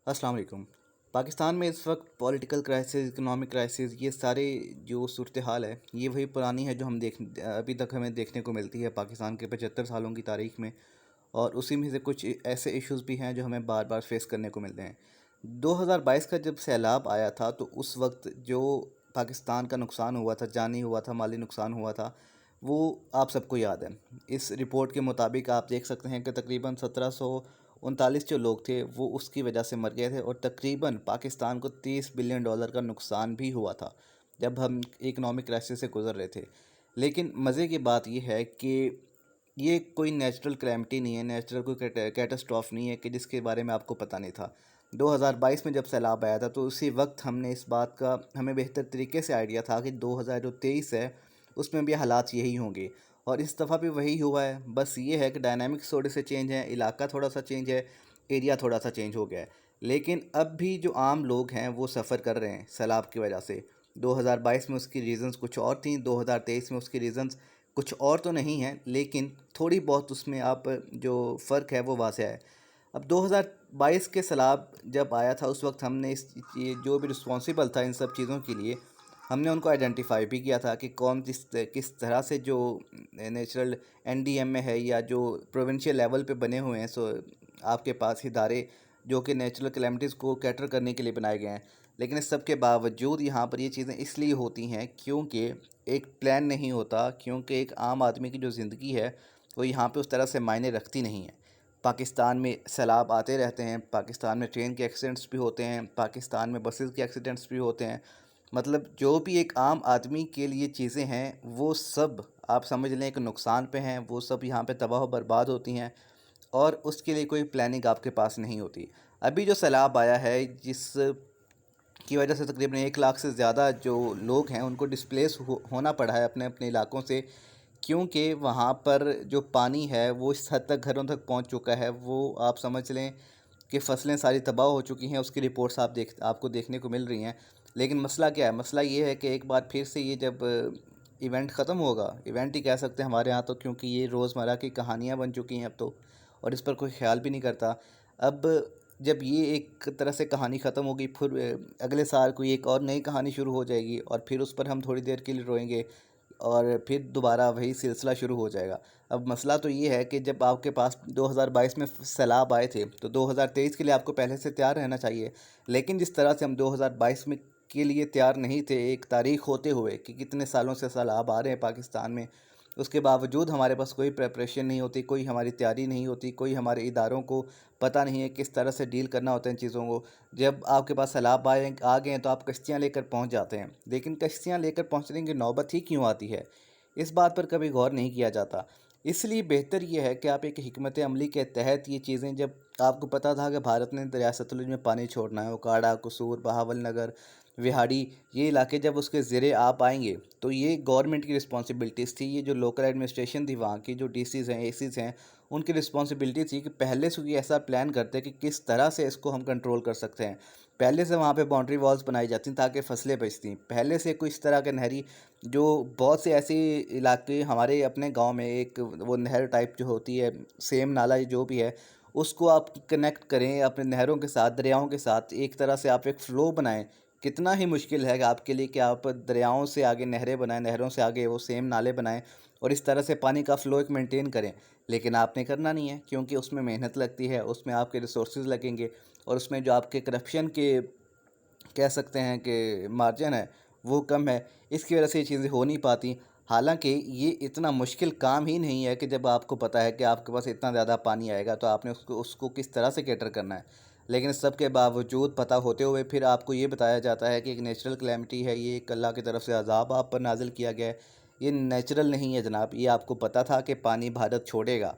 अस्सलाम वालेकुम। पाकिस्तान में इस वक्त पॉलिटिकल क्राइसिस, इकोनॉमिक क्राइसिस, ये सारे जो सूरत हाल है ये वही पुरानी है जो अभी तक हमें देखने को मिलती है पाकिस्तान के 75 सालों की तारीख में। और उसी में से कुछ ऐसे इश्यूज़ भी हैं जो हमें बार बार फेस करने को मिलते हैं। 2022 का जब सैलाब आया था तो उस वक्त जो पाकिस्तान का नुकसान हुआ था, जानी हुआ था, माली नुकसान हुआ था, वो आप सबको याद है। इस रिपोर्ट के मुताबिक आप देख सकते हैं कि तकरीबन 1739 जो लोग थे वो उसकी वजह से मर गए थे, और तकरीबन पाकिस्तान को $30 बिलियन का नुकसान भी हुआ था जब हम इकनॉमिक क्राइसिस से गुज़र रहे थे। लेकिन मज़े की बात यह है कि ये कोई नेचुरल कैलेमिटी नहीं है, नेचुरल कोई कैटास्ट्रॉफ नहीं है कि जिसके बारे में आपको पता नहीं था। 2022 में जब सैलाब आया था तो उसी वक्त हमने इस बात का हमें बेहतर तरीके से आइडिया था कि 2023 है उसमें भी हालात यही होंगे, और इस दफ़ा भी वही हुआ है। बस ये है कि डायनामिक्स थोड़े से चेंज हैं, इलाका थोड़ा सा चेंज है, एरिया थोड़ा सा चेंज हो गया है। लेकिन अब भी जो आम लोग हैं वो सफ़र कर रहे हैं सैलाब की वजह से। 2022 में उसकी रीज़न्स कुछ और थी, 2023 में उसकी रीज़न्स कुछ और तो नहीं हैं, लेकिन थोड़ी बहुत उसमें आप जो फ़र्क है वो वाज़ह है। अब 2022 के सैलाब जब आया था उस वक्त हमने ये जो भी रिस्पॉन्सिबल था इन सब चीज़ों के लिए, हमने उनको आइडेंटिफाई भी किया था कि कौन किस तरह से जो नेचुरल एनडीएम में है या जो प्रोविंशियल लेवल पे बने हुए हैं, सो आपके पास इदारे जो कि नेचुरल कैलेमिटीज़ को कैटर करने के लिए बनाए गए हैं। लेकिन इस सब के बावजूद यहाँ पर ये चीज़ें इसलिए होती हैं क्योंकि एक प्लान नहीं होता, क्योंकि एक आम आदमी की जो ज़िंदगी है वो यहाँ पे उस तरह से मायने रखती नहीं है। पाकिस्तान में सैलाब आते रहते हैं, पाकिस्तान में ट्रेन के एक्सीडेंट्स भी होते हैं, पाकिस्तान में बसेस के एक्सीडेंट्स भी होते हैं। मतलब जो भी एक आम आदमी के लिए चीज़ें हैं वो सब आप समझ लें कि नुकसान पे हैं, वो सब यहाँ पे तबाह बर्बाद होती हैं, और उसके लिए कोई प्लानिंग आपके पास नहीं होती। अभी जो सैलाब आया है जिस की वजह से तकरीबन 1 लाख से ज़्यादा जो लोग हैं उनको डिस्प्लेस होना पड़ा है अपने अपने इलाकों से, क्योंकि वहाँ पर जो पानी है वो इस हद तक घरों तक पहुँच चुका है। वो आप समझ लें कि फ़सलें सारी तबाह हो चुकी हैं, उसकी रिपोर्ट्स आपको देखने को मिल रही हैं। लेकिन मसला क्या है? मसला ये है कि एक बार फिर से ये जब इवेंट ख़त्म होगा, इवेंट ही कह सकते हैं हमारे यहाँ तो, क्योंकि ये रोज़मर्रा की कहानियाँ बन चुकी हैं अब तो, और इस पर कोई ख़्याल भी नहीं करता। अब जब ये एक तरह से कहानी ख़त्म होगी, फिर अगले साल कोई एक और नई कहानी शुरू हो जाएगी, और फिर उस पर हम थोड़ी देर के लिए रोएंगे, और फिर दोबारा वही सिलसिला शुरू हो जाएगा। अब मसला तो ये है कि जब आपके पास 2022 में सैलाब आए थे तो 2023 के लिए आपको पहले से तैयार रहना चाहिए। लेकिन जिस तरह से हम 2022 में के लिए तैयार नहीं थे, एक तारीख होते हुए कि कितने सालों से सैलाब आ रहे हैं पाकिस्तान में, उसके बावजूद हमारे पास कोई प्रिपरेशन नहीं होती, कोई हमारी तैयारी नहीं होती, कोई हमारे इदारों को पता नहीं है किस तरह से डील करना होता है इन चीज़ों को। जब आपके पास सैलाब आ गए हैं तो आप कश्तियाँ लेकर पहुंच जाते हैं, लेकिन कश्तियाँ लेकर पहुंचने की नौबत ही क्यों आती है, इस बात पर कभी गौर नहीं किया जाता। इसलिए बेहतर ये है कि आप एक हिकमत अमली के तहत ये चीज़ें, जब आपको पता था कि भारत ने दरिया सतलुज में पानी छोड़ना है, ओकाड़ा, कसूर, बहावल नगर, विहाड़ी, ये इलाके जब उसके ज़रिए आप आएंगे तो ये गवर्नमेंट की रिस्पॉन्सिबिलिटीज़ थी। ये जो लोकल एडमिनिस्ट्रेशन थी वहाँ की, जो डीसीज़ हैं, एसीज़ हैं, उनकी रिस्पॉन्सिबिलिटी थी कि पहले से ये ऐसा प्लान करते कि किस तरह से इसको हम कंट्रोल कर सकते हैं। पहले से वहाँ पे बाउंड्री वॉल्स बनाई जाती ताकि फसलें बचती। पहले से कोई इस तरह के नहरी, जो बहुत से ऐसे इलाके हमारे अपने गांव में एक वो नहर टाइप जो होती है, सेम नाला जो भी है, उसको आप कनेक्ट करें अपने नहरों के साथ, दरियाओं के साथ, एक तरह से आप एक फ़्लो बनाएं। कितना ही मुश्किल है आपके लिए कि आप दरियाओं से आगे नहरें बनाएं, नहरों से आगे वो सेम नाले बनाएं, और इस तरह से पानी का फ़्लो एक मेंटेन करें। लेकिन आपने करना नहीं है, क्योंकि उसमें मेहनत लगती है, उसमें आपके रिसोर्सेज लगेंगे, और उसमें जो आपके करप्शन के कह सकते हैं कि मार्जिन है वो कम है। इसकी वजह से ये चीज़ें हो नहीं पाती। हालांकि ये इतना मुश्किल काम ही नहीं है कि जब आपको पता है कि आपके पास इतना ज़्यादा पानी आएगा तो आपने उसको उसको किस तरह से कैटर करना है। लेकिन इस सब के बावजूद पता होते हुए फिर आपको ये बताया जाता है कि एक नेचुरल कैलेमिटी है, ये एक अल्लाह की तरफ से अज़ाब आप पर नाजिल किया गया है। ये नेचुरल नहीं है जनाब, ये आपको पता था कि पानी भारत छोड़ेगा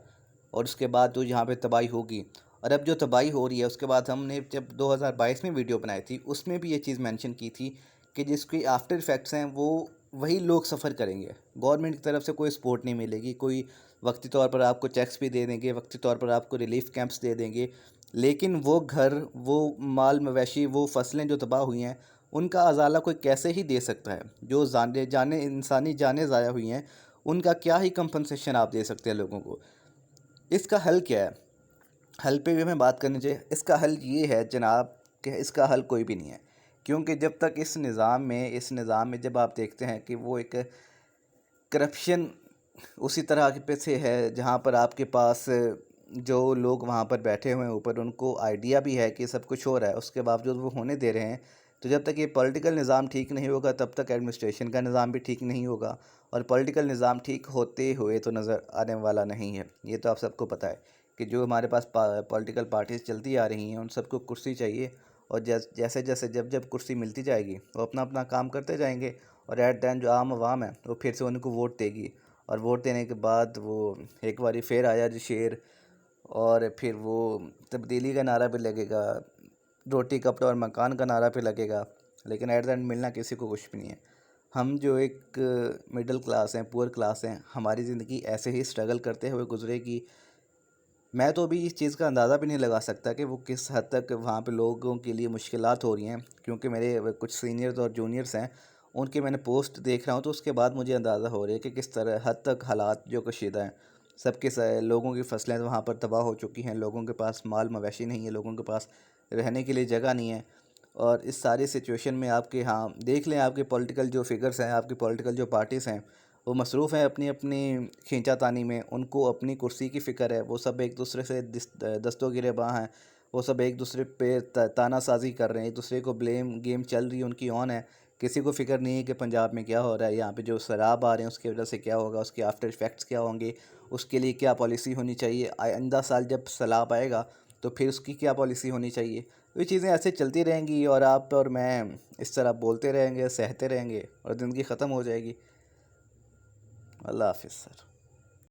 और उसके बाद तो यहाँ पे तबाही होगी। और अब जो तबाही हो रही है उसके बाद हमने जब 2022 में वीडियो बनाई थी उसमें भी ये चीज़ मेंशन की थी कि जिसकी आफ्टर इफ़ेक्ट्स हैं वो वही लोग सफ़र करेंगे। गवर्नमेंट की तरफ से कोई सपोर्ट नहीं मिलेगी, कोई वक्ती तौर पर आपको चेक्स भी दे देंगे, वक्ती तौर पर आपको रिलीफ कैंप्स दे देंगे, लेकिन वो घर, वो माल मवेशी, वो फसलें जो तबाह हुई हैं उनका अजाला कोई कैसे ही दे सकता है। जो जाने इंसानी जानें ज़ाया हुई हैं उनका क्या ही कंपनसेशन आप दे सकते हैं लोगों को। इसका हल क्या है? حل پہ بھی ہمیں بات کرنی چاہیے. اس کا حل یہ ہے جناب کہ اس کا حل کوئی بھی نہیں ہے، کیونکہ جب تک اس نظام میں جب آپ دیکھتے ہیں کہ وہ ایک کرپشن اسی طرح پہ سے ہے جہاں پر آپ کے پاس جو لوگ وہاں پر بیٹھے ہوئے ہیں اوپر ان کو آئیڈیا بھی ہے کہ سب کچھ ہو رہا ہے، اس کے باوجود وہ ہونے دے رہے ہیں. تو جب تک یہ پولیٹیکل نظام ٹھیک نہیں ہوگا تب تک ایڈمنسٹریشن کا نظام بھی ٹھیک نہیں ہوگا، اور پولیٹیکل نظام ٹھیک ہوتے ہوئے تو نظر آنے والا نہیں ہے. یہ تو آپ سب کو پتہ ہے کہ جو ہمارے پاس پولیٹیکل پارٹیز چلتی آ رہی ہیں ان سب کو کرسی چاہیے، اور جیسے جیسے جب کرسی ملتی جائے گی وہ اپنا اپنا کام کرتے جائیں گے، اور ایٹ دا اینڈ جو عام عوام ہے وہ پھر سے ان کو ووٹ دے گی. اور ووٹ دینے کے بعد وہ ایک باری پھر آیا جو شیر، اور پھر وہ تبدیلی کا نعرہ بھی لگے گا، روٹی کپڑا اور مکان کا نعرہ پہ لگے گا، لیکن ایٹ دا اینڈ ملنا کسی کو کچھ بھی نہیں ہے. ہم جو ایک مڈل کلاس ہیں، پور کلاس ہیں، ہماری زندگی ایسے ہی اسٹرگل کرتے ہوئے گزرے گی. میں تو ابھی اس چیز کا اندازہ بھی نہیں لگا سکتا کہ وہ کس حد تک وہاں پہ لوگوں کے لیے مشکلات ہو رہی ہیں، کیونکہ میرے کچھ سینئرز اور جونیئرس ہیں، ان کے میں نے پوسٹ دیکھ رہا ہوں تو اس کے بعد مجھے اندازہ ہو رہا ہے کہ کس طرح حد تک حالات جو کشیدہ ہیں. سب کے لوگوں کی فصلیں وہاں پر تباہ ہو چکی ہیں، لوگوں کے پاس مال مویشی نہیں ہے، لوگوں کے پاس رہنے کے لیے جگہ نہیں ہے. اور اس ساری سچویشن میں آپ کے ہاں دیکھ لیں، آپ کے پولیٹیکل جو فگرز ہیں، آپ کی پولیٹیکل جو پارٹیز ہیں، وہ مصروف ہیں اپنی اپنی کھینچا تانی میں. ان کو اپنی کرسی کی فکر ہے، وہ سب ایک دوسرے سے دست و گریباں ہیں، وہ سب ایک دوسرے پہ تانا سازی کر رہے ہیں، ایک دوسرے کو بلیم گیم چل رہی ہے ان کی آن ہے. کسی کو فکر نہیں ہے کہ پنجاب میں کیا ہو رہا ہے، یہاں پہ جو سیلاب آ رہے ہیں اس کی وجہ سے کیا ہوگا، اس کے آفٹر ایفیکٹس کیا ہوں گے، اس کے لیے کیا پالیسی ہونی چاہیے، آئندہ سال جب سیلاب آئے گا تو پھر اس کی کیا پالیسی ہونی چاہیے. تو یہ چیزیں ایسے چلتی رہیں گی، اور آپ اور میں اس طرح بولتے رہیں گے، سہتے رہیں گے، اور زندگی ختم ہو جائے گی. اللہ حافظ سر.